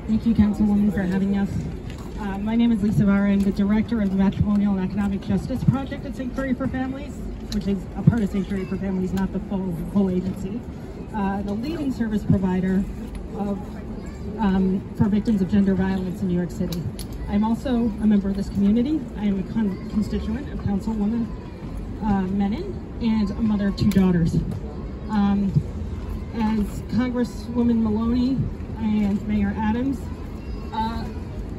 Thank you, Councilwoman, for having us. My name is Lisa Vara. I'm the Director of the Matrimonial and Economic Justice Project at Sanctuary for Families, which is a part of Sanctuary for Families, not the full agency. The leading service provider for victims of gender violence in New York City. I'm also a member of this community. I am a constituent of Councilwoman Menon and a mother of 2 daughters. As Congresswoman Maloney and Mayor Adams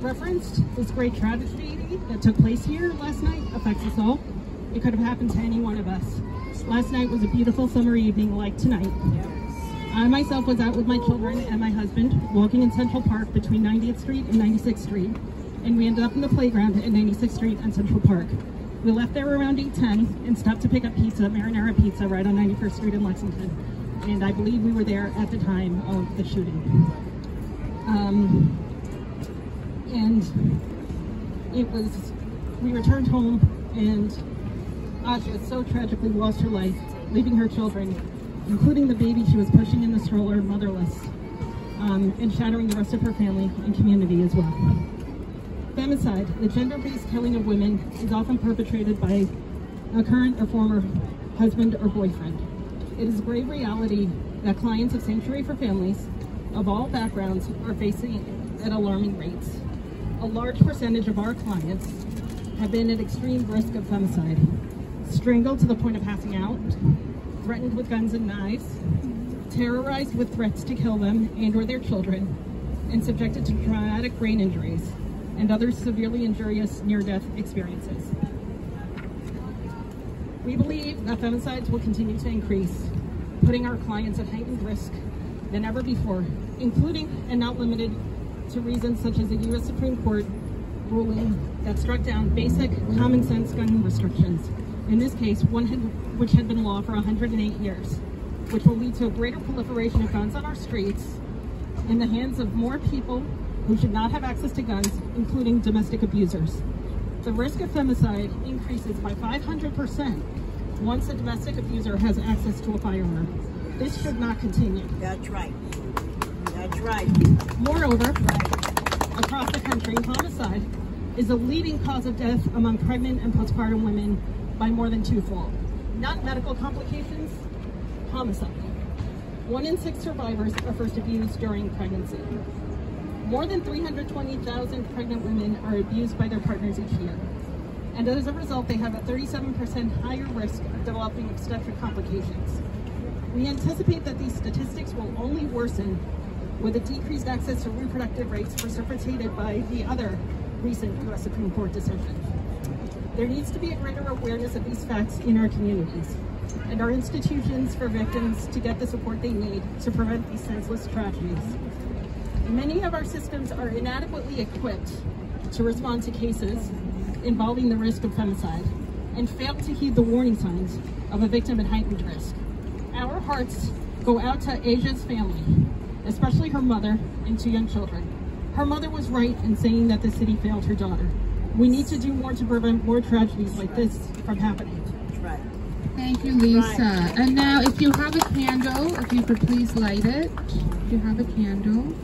referenced, this great tragedy that took place here last night affects us all. It could have happened to any one of us. Last night was a beautiful summer evening like tonight. I myself was out with my children and my husband walking in Central Park between 90th Street and 96th Street, and we ended up in the playground at 96th Street and Central Park. We left there around 8:10 and stopped to pick up pizza at Marinara Pizza right on 91st Street in Lexington. And I believe we were there at the time of the shooting. We returned home, and Asha so tragically lost her life, leaving her children, including the baby she was pushing in the stroller, motherless, and shattering the rest of her family and community as well. Femicide, the gender-based killing of women, is often perpetrated by a current or former husband or boyfriend. It is a grave reality that clients of Sanctuary for Families of all backgrounds are facing at alarming rates. A large percentage of our clients have been at extreme risk of femicide, strangled to the point of passing out, threatened with guns and knives, terrorized with threats to kill them and or their children, and subjected to traumatic brain injuries and other severely injurious near-death experiences. We believe that femicides will continue to increase, putting our clients at heightened risk than ever before, including and not limited to reasons such as the U.S. Supreme Court ruling that struck down basic common sense gun restrictions. In this case, which had been law for 108 years, which will lead to a greater proliferation of guns on our streets in the hands of more people who should not have access to guns, including domestic abusers. The risk of femicide increases by 500% once a domestic abuser has access to a firearm. This should not continue. That's right. That's right. Moreover, across the country, homicide is a leading cause of death among pregnant and postpartum women by more than 2-fold. Not medical complications, homicide. 1 in 6 survivors are first abused during pregnancy. More than 320,000 pregnant women are abused by their partners each year. And as a result, they have a 37% higher risk of developing obstetric complications. We anticipate that these statistics will only worsen with a decreased access to reproductive rights precipitated by the other recent U.S. Supreme Court decision. There needs to be a greater awareness of these facts in our communities and our institutions for victims to get the support they need to prevent these senseless tragedies. Many of our systems are inadequately equipped to respond to cases involving the risk of femicide and fail to heed the warning signs of a victim at heightened risk. Our hearts go out to Asia's family, especially her mother and 2 young children. Her mother was right in saying that the city failed her daughter. We need to do more to prevent more tragedies like this from happening. Right. Thank you, Lisa. Right. And now, if you have a candle, if you could please light it. If you have a candle.